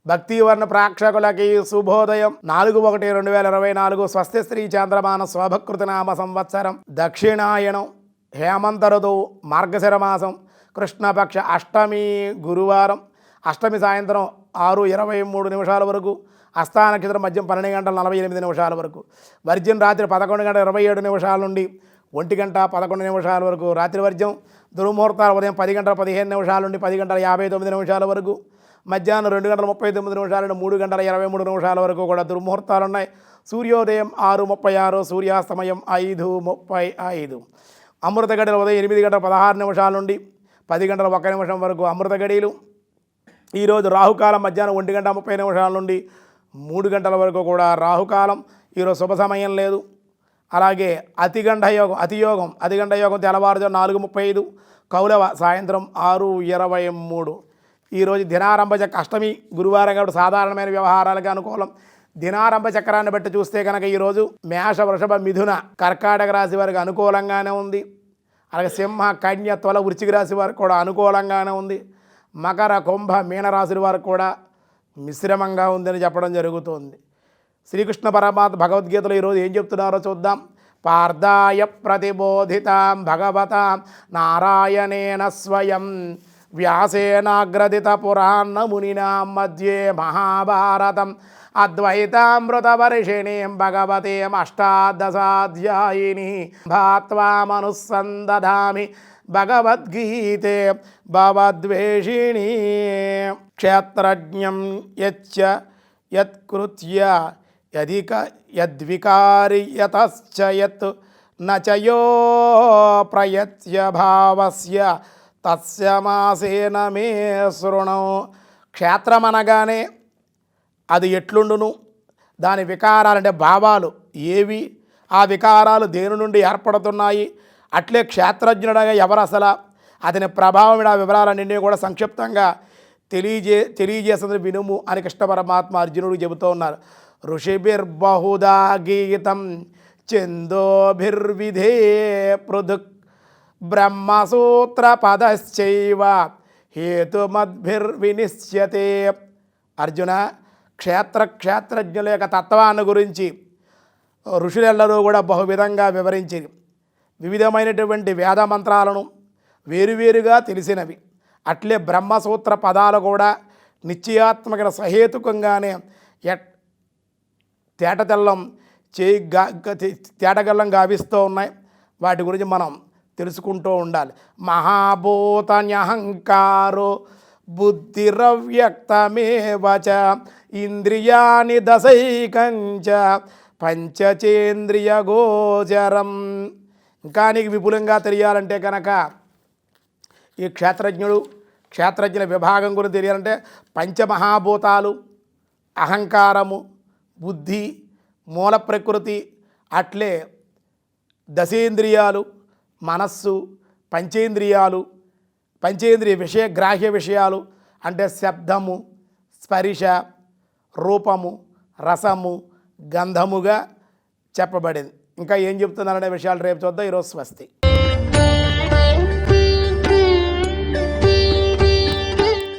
భక్తివర్ణ ప్రేక్షకులకి శుభోదయం 4/1/2024 స్వస్తి శ్రీ చాంద్రమాన శోభకృతనామ సంవత్సరం దక్షిణాయనం హేమంత ఋతువు మార్గశిర మాసం కృష్ణపక్ష అష్టమి గురువారం అష్టమి సాయంత్రం 6:23 వరకు అస్థా నక్షత్రం మధ్యం 12:48 వరకు వర్జ్యం రాత్రి 11:27 నుండి 1:11 వరకు రాత్రి వర్జ్యం దుర్ముహూర్తాలు ఉదయం 10:15 నుండి 10:59 వరకు మధ్యాహ్నం 2:39 నుండి 3:23 వరకు కూడా దుర్ముహూర్తాలు ఉన్నాయి. సూర్యోదయం 6:36, సూర్యాస్తమయం 5:35. అమృత గడియలు ఉదయం 8:16 నుండి 10:01 వరకు అమృత గడియలు. ఈరోజు రాహుకాలం మధ్యాహ్నం 1:30 నుండి 3 గంటల వరకు కూడా రాహుకాలం. ఈరోజు శుభ సమయం లేదు. అలాగే అతిగండ యోగం తెల్లవారుజాము 4:35, కౌలవ సాయంత్రం 6:23. ఈరోజు దినారంభ చక్ర అష్టమి గురువారం కాబట్టి సాధారణమైన వ్యవహారాలకు అనుకూలం. దినారంభ చక్రాన్ని బట్టి చూస్తే కనుక ఈరోజు మేష, వృషభ, మిథున, కర్కాటక రాశి వారికి అనుకూలంగానే ఉంది. అలాగే సింహ, కన్య, తుల, వృశ్చిక రాశి వారికి కూడా అనుకూలంగానే ఉంది. మకర, కుంభ, మీన రాశుల వారికి కూడా మిశ్రమంగా ఉందని చెప్పడం జరుగుతుంది. శ్రీకృష్ణ పరమాత్మ భగవద్గీతలో ఈరోజు ఏం చెప్తున్నారో చూద్దాం. పార్థాయ ప్రతిబోధితాం భగవతాం నారాయణేన స్వయం వ్యాసేనాగ్రదిత పురాణ మునినా మధ్యే మహాభారతం అద్వైతామృతవర్షిణీం భగవతీం అష్టాదశాధ్యాయిని భాత్వామనుసందధామి భగవద్గీతే భవద్వేషిణీ. క్షేత్రజ్ఞం యత్కృత్య యద్వికారి యతశ్చ యత్ నచయో ప్రయత్య భావస్య తస్య మాసేన మే శృణు. క్షేత్రం అనగానే అది ఎట్లుండును, దాని వికారాలు అంటే భావాలు ఏవి, ఆ వికారాలు దేని నుండి ఏర్పడుతున్నాయి, అట్లే క్షేత్రజ్ఞుడగా ఎవరు అసలు, అతని ప్రభావం ఆ వివరాలన్నీ కూడా సంక్షిప్తంగా తెలియజేస్తుంది వినుము అని కృష్ణ పరమాత్మ అర్జునుడు చెబుతూ ఉన్నారు. ఋషిభిర్బహుదా గీతం ఛందోభిర్విధే పృథక్ బ్రహ్మసూత్ర పదశ్చైవ హేతుమద్భిర్వినిశ్యతే. అర్జున, క్షేత్రజ్ఞుల యొక్క తత్వాన్ని గురించి ఋషులెల్లరూ కూడా బహువిధంగా వివరించి వివిధమైనటువంటి వేద మంత్రాలను వేరువేరుగా తెలిసినవి. అట్లే బ్రహ్మసూత్ర పదాలు కూడా నిశ్చయాత్మక సహేతుకంగానే తేటగల్లం గావిస్తూ ఉన్నాయి. వాటి గురించి మనం తెలుసుకుంటూ ఉండాలి. మహాభూతన్యహంకారో బుద్ధిరవ్యక్తమేవచ ఇంద్రియాణి దశైకంచ పంచచేంద్రియ గోచరం. ఇంకా నీకు విపులంగా తెలియాలంటే కనుక ఈ క్షేత్రజ్ఞుల విభాగం గురించి తెలియాలంటే పంచమహాభూతాలు, అహంకారము, బుద్ధి, మూల ప్రకృతి, అట్లే దశేంద్రియాలు, మనస్సు, పంచేంద్రియ గ్రాహ్య విషయాలు అంటే శబ్దము, స్పర్శ, రూపము, రసము, గంధముగా చెప్పబడింది. ఇంకా ఏం చెప్తున్నారనే విషయాలు రేపు చూద్దాం. ఈరోజు స్వస్తి.